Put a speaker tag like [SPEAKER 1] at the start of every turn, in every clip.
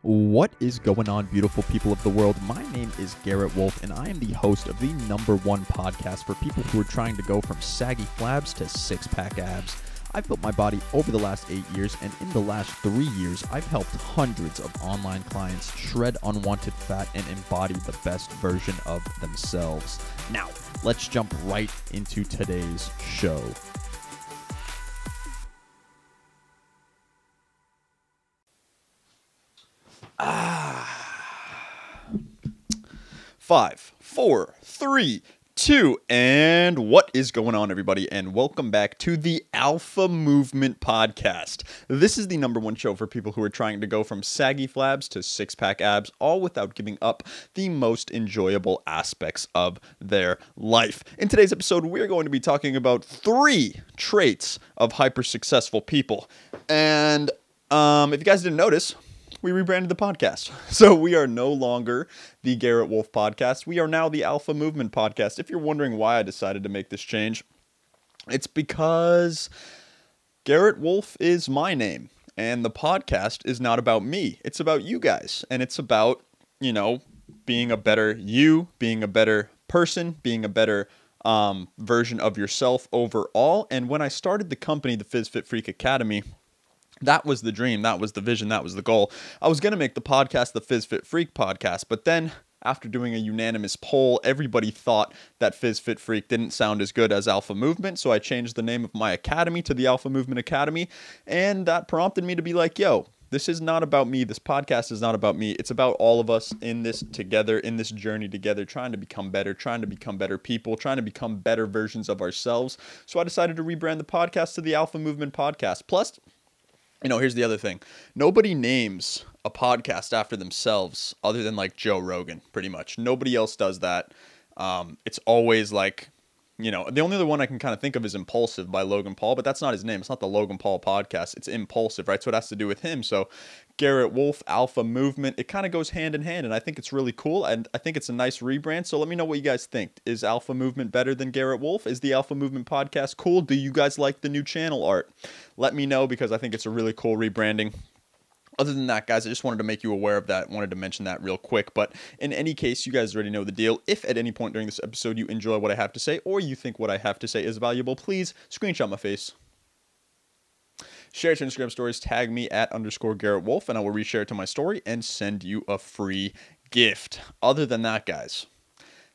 [SPEAKER 1] What is going on, beautiful people of the world? My name is Garrett Wolf, and I am the host of the #1 podcast for people who are trying to go from saggy flabs to six-pack abs. I've built my body over the last 8 years, and in the last 3 years, I've helped hundreds of online clients shred unwanted fat and embody the best version of themselves. Now, let's jump right into today's show. Five, four, three, two, and what is going on, everybody? And welcome back to the Alpha Movement Podcast. This is the #1 show for people who are trying to go from saggy flabs to six-pack abs, all without giving up the most enjoyable aspects of their life. In today's episode, we're going to be talking about 3 traits of hyper-successful people. And if you guys didn't notice, we rebranded the podcast. So we are no longer the Garrett Wolf Podcast. We are now the Alpha Movement Podcast. If you're wondering why I decided to make this change, it's because Garrett Wolf is my name, and the podcast is not about me. It's about you guys, and it's about, being a better you, being a better person, being a better version of yourself overall. And when I started the company, the Phys Fit Freak Academy, that was the dream, that was the vision, that was the goal. I was going to make the podcast the Phys Fit Freak Podcast, but then after doing a unanimous poll, everybody thought that Phys Fit Freak didn't sound as good as Alpha Movement, so I changed the name of my academy to the Alpha Movement Academy, and that prompted me to be like, yo, this is not about me, this podcast is not about me, it's about all of us in this together, in this journey together, trying to become better people, trying to become better versions of ourselves. So I decided to rebrand the podcast to the Alpha Movement Podcast. Plus, here's the other thing. Nobody names a podcast after themselves other than like Joe Rogan, pretty much. Nobody else does that. It's always like, the only other one I can kind of think of is Impulsive by Logan Paul, but that's not his name. It's not the Logan Paul podcast. It's Impulsive, right? So it has to do with him. So Garrett Wolf, Alpha Movement, it kind of goes hand in hand, and I think it's really cool, and I think it's a nice rebrand. So let me know what you guys think. Is Alpha Movement better than Garrett Wolf? Is the Alpha Movement podcast cool? Do you guys like the new channel art? Let me know, because I think it's a really cool rebranding. Other than that, guys, I just wanted to make you aware of that. Wanted to mention that real quick. But in any case, you guys already know the deal. If at any point during this episode you enjoy what I have to say, or you think what I have to say is valuable, please screenshot my face, share it to Instagram stories, tag me at _Garrett Wolf, and I will reshare it to my story and send you a free gift. Other than that, guys,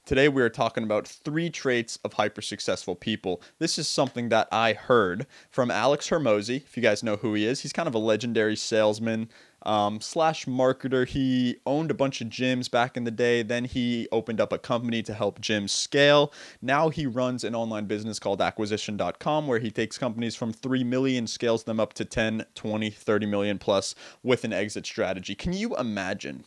[SPEAKER 1] today we are talking about 3 traits of hyper-successful people. This is something that I heard from Alex Hormozi. If you guys know who he is, he's kind of a legendary salesman slash marketer. He owned a bunch of gyms back in the day. Then he opened up a company to help gyms scale. Now he runs an online business called acquisition.com, where he takes companies from 3 million, scales them up to 10, 20, 30 million plus with an exit strategy. Can you imagine,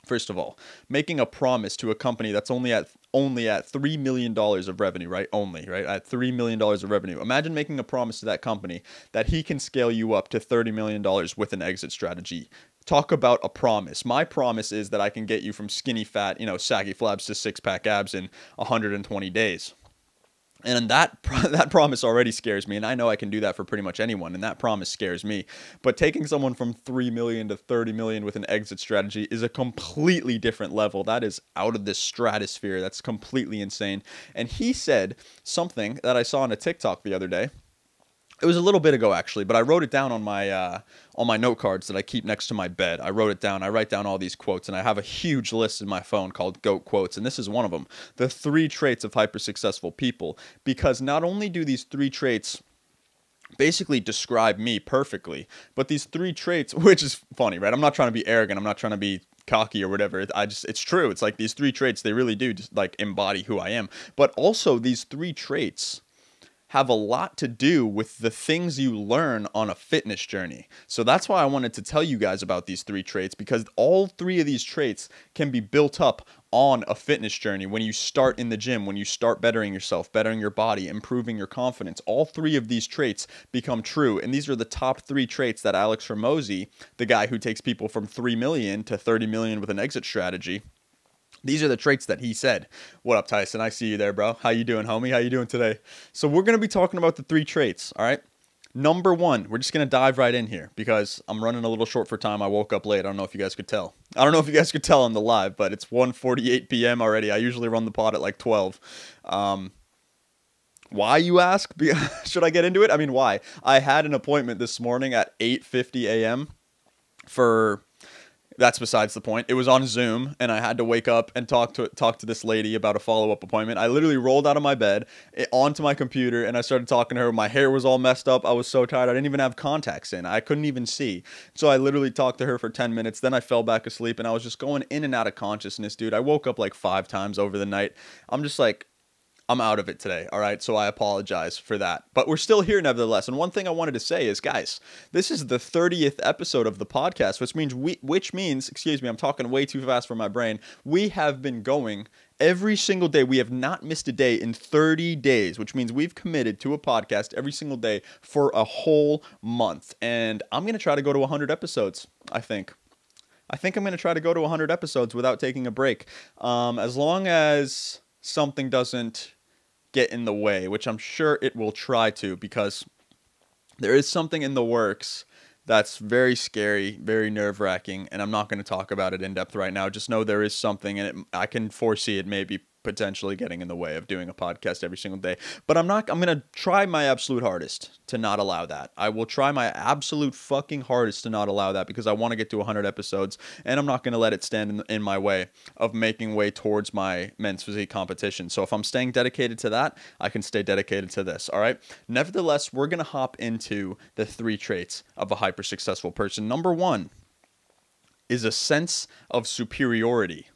[SPEAKER 1] first of all, making a promise to a company that's only at $3 million of revenue, right? At $3 million of revenue. Imagine making a promise to that company that he can scale you up to $30 million with an exit strategy. Talk about a promise. My promise is that I can get you from skinny fat, saggy flabs to six-pack abs in 120 days. And that promise already scares me, and I know I can do that for pretty much anyone, and that promise scares me. But taking someone from 3 million to 30 million with an exit strategy is a completely different level. That is out of this stratosphere. That's completely insane. And he said something that I saw on a TikTok the other day. It was a little bit ago, actually, but I wrote it down on my note cards that I keep next to my bed. I wrote it down. I write down all these quotes, and I have a huge list in my phone called GOAT Quotes, and this is one of them. The 3 traits of hyper-successful people, because not only do these 3 traits basically describe me perfectly, but these 3 traits, which is funny, right? I'm not trying to be arrogant. I'm not trying to be cocky or whatever. It's true. It's like these 3 traits, they really do just like embody who I am. But also these 3 traits have a lot to do with the things you learn on a fitness journey. So that's why I wanted to tell you guys about these 3 traits, because all 3 of these traits can be built up on a fitness journey. When you start in the gym, when you start bettering yourself, bettering your body, improving your confidence, all 3 of these traits become true. And these are the top 3 traits that Alex Hormozi, the guy who takes people from 3 million to 30 million with an exit strategy, these are the traits that he said. What up, Tyson? I see you there, bro. How you doing, homie? How you doing today? So we're going to be talking about the 3 traits, all right? Number one, we're just going to dive right in here because I'm running a little short for time. I woke up late. I don't know if you guys could tell. I don't know if you guys could tell on the live, but it's 1:48 p.m. already. I usually run the pod at like 12. Why, you ask? Should I get into it? I mean, why? I had an appointment this morning at 8:50 a.m. for... That's besides the point. It was on Zoom, and I had to wake up and talk to this lady about a follow-up appointment. I literally rolled out of my bed, onto my computer, and I started talking to her. My hair was all messed up. I was so tired. I didn't even have contacts in. I couldn't even see. So I literally talked to her for 10 minutes. Then I fell back asleep, and I was just going in and out of consciousness, dude. I woke up like 5 times over the night. I'm just like... I'm out of it today, all right? So I apologize for that. But we're still here nevertheless. And one thing I wanted to say is, guys, this is the 30th episode of the podcast, which means, excuse me, I'm talking way too fast for my brain. We have been going every single day. We have not missed a day in 30 days, which means we've committed to a podcast every single day for a whole month. And I'm going to try to go to 100 episodes, I think. I'm going to try to go to 100 episodes without taking a break. As long as something doesn't get in the way, which I'm sure it will try to, because there is something in the works that's very scary, very nerve-wracking, and I'm not going to talk about it in depth right now. Just know there is something, and I can foresee it maybe potentially getting in the way of doing a podcast every single day. But I'm going to try my absolute hardest to not allow that. I will try my absolute fucking hardest to not allow that, because I want to get to 100 episodes, and I'm not going to let it stand in my way of making way towards my men's physique competition. So if I'm staying dedicated to that, I can stay dedicated to this, all right? Nevertheless, we're going to hop into the 3 traits of a hyper-successful person. Number 1 is a sense of superiority.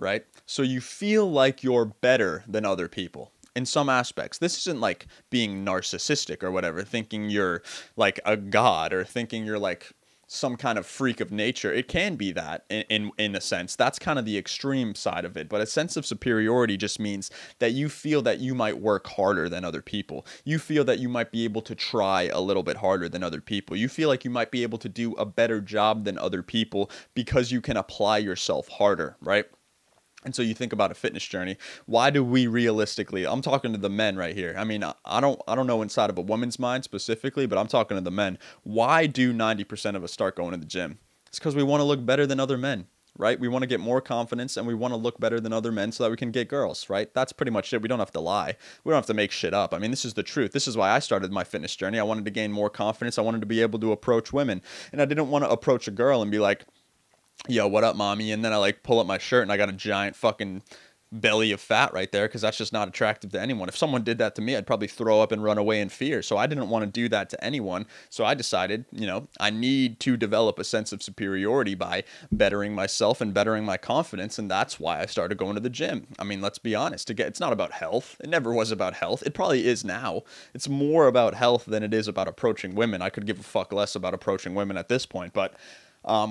[SPEAKER 1] Right? So you feel like you're better than other people in some aspects. This isn't like being narcissistic or whatever, thinking you're like a god or thinking you're like some kind of freak of nature. It can be that in a sense. That's kind of the extreme side of it. But a sense of superiority just means that you feel that you might work harder than other people. You feel that you might be able to try a little bit harder than other people. You feel like you might be able to do a better job than other people because you can apply yourself harder, right? And so you think about a fitness journey. Why do we realistically, I'm talking to the men right here. I mean, I don't know inside of a woman's mind specifically, but I'm talking to the men. Why do 90% of us start going to the gym? It's because we want to look better than other men, right? We want to get more confidence, and we want to look better than other men so that we can get girls, right? That's pretty much it. We don't have to lie. We don't have to make shit up. I mean, this is the truth. This is why I started my fitness journey. I wanted to gain more confidence. I wanted to be able to approach women, and I didn't want to approach a girl and be like, yo, what up, mommy? And then I like pull up my shirt and I got a giant fucking belly of fat right there, because that's just not attractive to anyone. If someone did that to me, I'd probably throw up and run away in fear. So I didn't want to do that to anyone. So I decided, I need to develop a sense of superiority by bettering myself and bettering my confidence. And that's why I started going to the gym. I mean, let's be honest. It's not about health. It never was about health. It probably is now. It's more about health than it is about approaching women. I could give a fuck less about approaching women at this point. But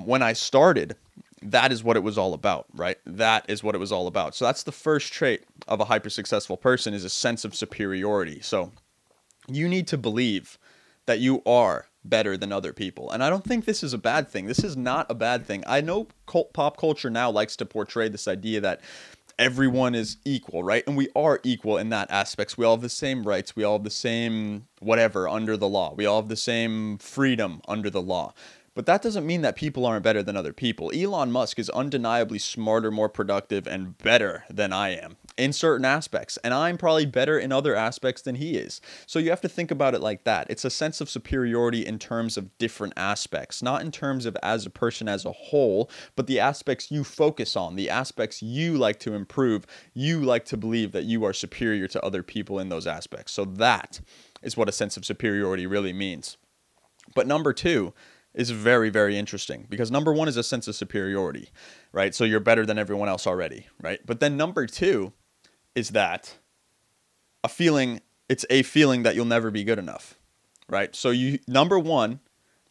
[SPEAKER 1] when I started, that is what it was all about, right? That is what it was all about. So that's the first trait of a hyper-successful person, is a sense of superiority. So you need to believe that you are better than other people. And I don't think this is a bad thing. This is not a bad thing. I know pop culture now likes to portray this idea that everyone is equal, right? And we are equal in that aspects. We all have the same rights. We all have the same whatever under the law. We all have the same freedom under the law. But that doesn't mean that people aren't better than other people. Elon Musk is undeniably smarter, more productive, and better than I am in certain aspects. And I'm probably better in other aspects than he is. So you have to think about it like that. It's a sense of superiority in terms of different aspects, not in terms of as a person as a whole, but the aspects you focus on, the aspects you like to improve. You like to believe that you are superior to other people in those aspects. So that is what a sense of superiority really means. But number 2 is very, very interesting, because number 1 is a sense of superiority, right? So you're better than everyone else already, right? But then number 2 is that it's a feeling that you'll never be good enough, right? So number 1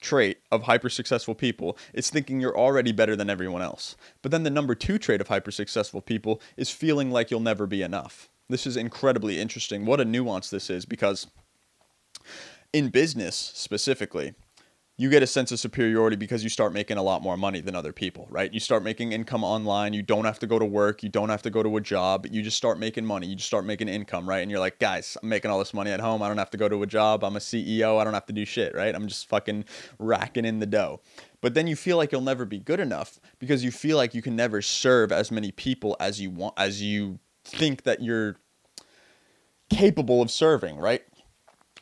[SPEAKER 1] trait of hyper successful people is thinking you're already better than everyone else. But then the number 2 trait of hyper successful people is feeling like you'll never be enough. This is incredibly interesting. What a nuance this is, because in business specifically, you get a sense of superiority because you start making a lot more money than other people, right? You start making income online. You don't have to go to work. You don't have to go to a job. You just start making money. You just start making income, right? And you're like, guys, I'm making all this money at home. I don't have to go to a job. I'm a CEO. I don't have to do shit, right? I'm just fucking racking in the dough. But then you feel like you'll never be good enough because you feel like you can never serve as many people as you want, as you think that you're capable of serving, right?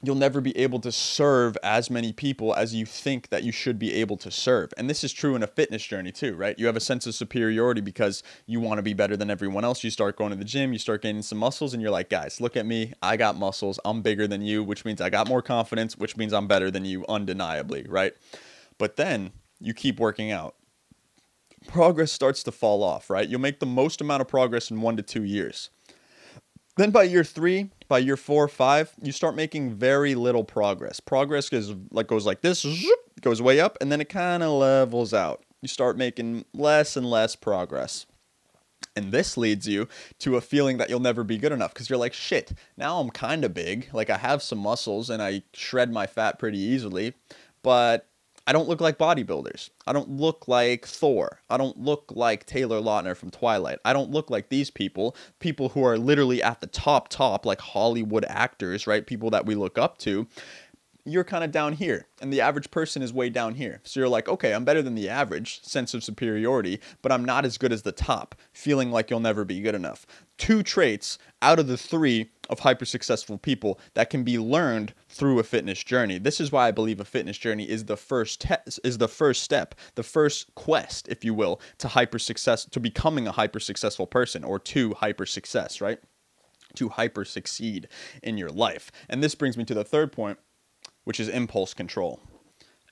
[SPEAKER 1] You'll never be able to serve as many people as you think that you should be able to serve. And this is true in a fitness journey too, right? You have a sense of superiority because you want to be better than everyone else. You start going to the gym, you start gaining some muscles, and you're like, guys, look at me. I got muscles. I'm bigger than you, which means I got more confidence, which means I'm better than you undeniably, right? But then you keep working out. Progress starts to fall off, right? You'll make the most amount of progress in 1 to 2 years. Then by year 3, by year 4, 5, you start making very little progress. Progress goes like this, goes way up, and then it kind of levels out. You start making less and less progress. And this leads you to a feeling that you'll never be good enough because you're like, shit, now I'm kind of big. Like I have some muscles and I shred my fat pretty easily, but I don't look like bodybuilders. I don't look like Thor. I don't look like Taylor Lautner from Twilight. I don't look like these people who are literally at the top, like Hollywood actors, right? People that we look up to. You're kind of down here, and the average person is way down here. So you're like, okay, I'm better than the average, sense of superiority, but I'm not as good as the top, feeling like you'll never be good enough. 2 traits out of the 3 of hyper successful people that can be learned through a fitness journey. This is why I believe a fitness journey is the first step, the first quest, if you will, to becoming a hyper successful person, or to hyper success, right? To hyper succeed in your life. And this brings me to the third point, which is impulse control.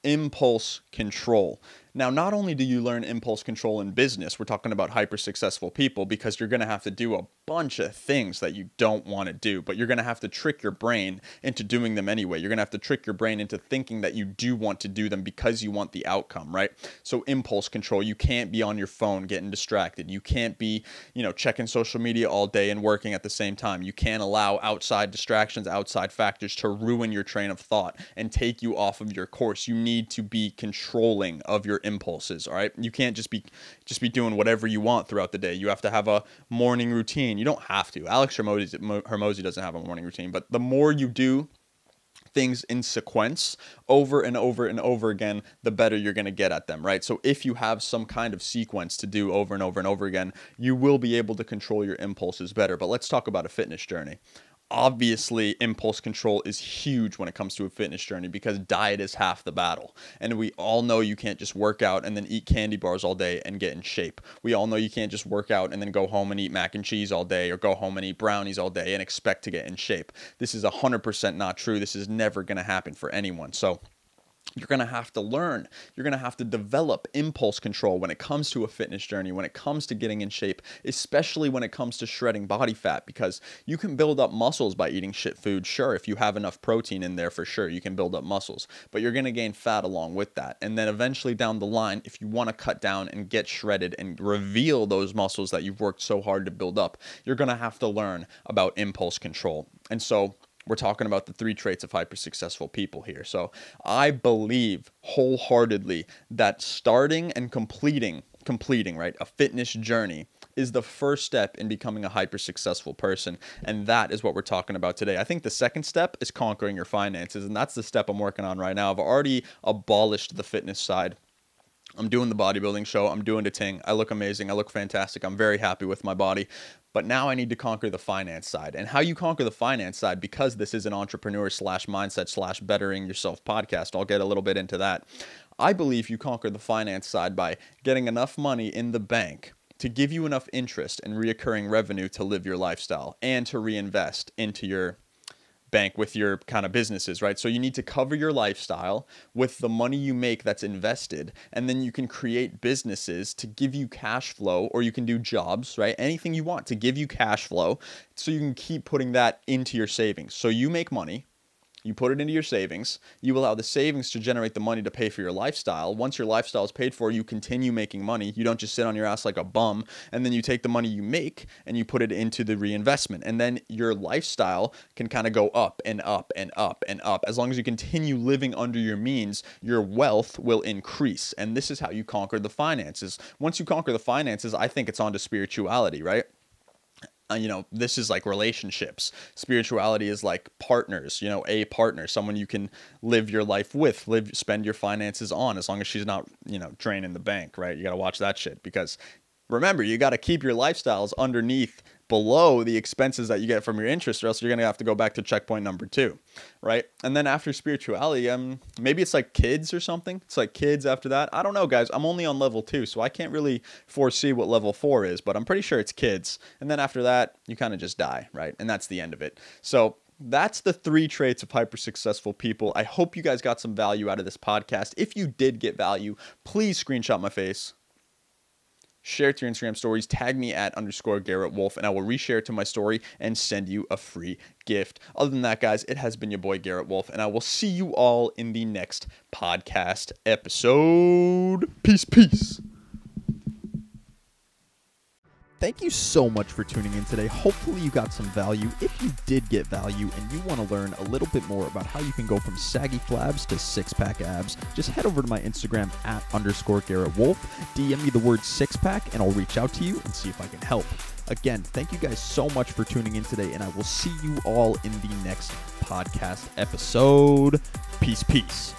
[SPEAKER 1] Impulse control. Now, not only do you learn impulse control in business, we're talking about hyper successful people, because you're going to have to do a bunch of things that you don't want to do, but you're going to have to trick your brain into doing them anyway. You're going to have to trick your brain into thinking that you do want to do them because you want the outcome, right? So impulse control, you can't be on your phone getting distracted. You can't be, checking social media all day and working at the same time. You can't allow outside distractions, outside factors to ruin your train of thought and take you off of your course. You need to be controlling of your impulses, all right? You can't just be doing whatever you want throughout the day. You have to have a morning routine. You don't have to. Alex Hormozi doesn't have a morning routine, but the more you do things in sequence over and over and over again, the better you're going to get at them, right? So if you have some kind of sequence to do over and over and over again, you will be able to control your impulses better. But let's talk about a fitness journey. Obviously, impulse control is huge when it comes to a fitness journey because diet is half the battle. And we all know you can't just work out and then eat candy bars all day and get in shape. We all know you can't just work out and then go home and eat mac and cheese all day, or go home and eat brownies all day and expect to get in shape. This is 100% not true. This is never going to happen for anyone. So you're going to have to learn. You're going to have to develop impulse control when it comes to a fitness journey, when it comes to getting in shape, especially when it comes to shredding body fat, because you can build up muscles by eating shit food. Sure, if you have enough protein in there, for sure, you can build up muscles, but you're going to gain fat along with that. And then eventually down the line, if you want to cut down and get shredded and reveal those muscles that you've worked so hard to build up, you're going to have to learn about impulse control. And so we're talking about the 3 traits of hyper successful people here. So I believe wholeheartedly that starting and completing, right, a fitness journey is the first step in becoming a hyper successful person. And that is what we're talking about today. I think the second step is conquering your finances. And that's the step I'm working on right now. I've already abolished the fitness side. I'm doing the bodybuilding show. I'm doing the ting. I look amazing. I look fantastic. I'm very happy with my body. But now I need to conquer the finance side. And how you conquer the finance side, because this is an entrepreneur / mindset / bettering yourself podcast, I'll get a little bit into that. I believe you conquer the finance side by getting enough money in the bank to give you enough interest and reoccurring revenue to live your lifestyle and to reinvest into your bank with your kind of businesses, right? So you need to cover your lifestyle with the money you make that's invested, and then you can create businesses to give you cash flow, or you can do jobs, right? Anything you want to give you cash flow so you can keep putting that into your savings. So you make money, You put it into your savings. You allow the savings to generate the money to pay for your lifestyle. Once your lifestyle is paid for, you continue making money. You don't just sit on your ass like a bum, and then you take the money you make and you put it into the reinvestment. And then your lifestyle can kind of go up and up and up and up. As long as you continue living under your means, your wealth will increase. And this is how you conquer the finances. Once you conquer the finances, I think it's on to spirituality, right? This is like relationships. Spirituality is like partners, a partner, someone you can live your life with, spend your finances on, as long as she's not, draining the bank, right? You got to watch that shit, because remember, you got to keep your lifestyles below the expenses that you get from your interest, or else you're going to have to go back to checkpoint number 2, right? And then after spirituality, maybe it's like kids or something. It's like kids after that. I don't know, guys. I'm only on level 2, so I can't really foresee what level 4 is, but I'm pretty sure it's kids. And then after that, you kind of just die, right? And that's the end of it. So that's the 3 traits of hyper successful people. I hope you guys got some value out of this podcast. If you did get value, please screenshot my face, share it to your Instagram stories, tag me at _Garrett Wolf, and I will reshare it to my story and send you a free gift. Other than that, guys, it has been your boy Garrett Wolf, and I will see you all in the next podcast episode. Peace. Thank you so much for tuning in today. Hopefully you got some value. If you did get value and you want to learn a little bit more about how you can go from saggy flabs to 6-pack abs, just head over to my Instagram at _Garrett Wolf. DM me the word 6-pack and I'll reach out to you and see if I can help. Again, thank you guys so much for tuning in today, and I will see you all in the next podcast episode. Peace.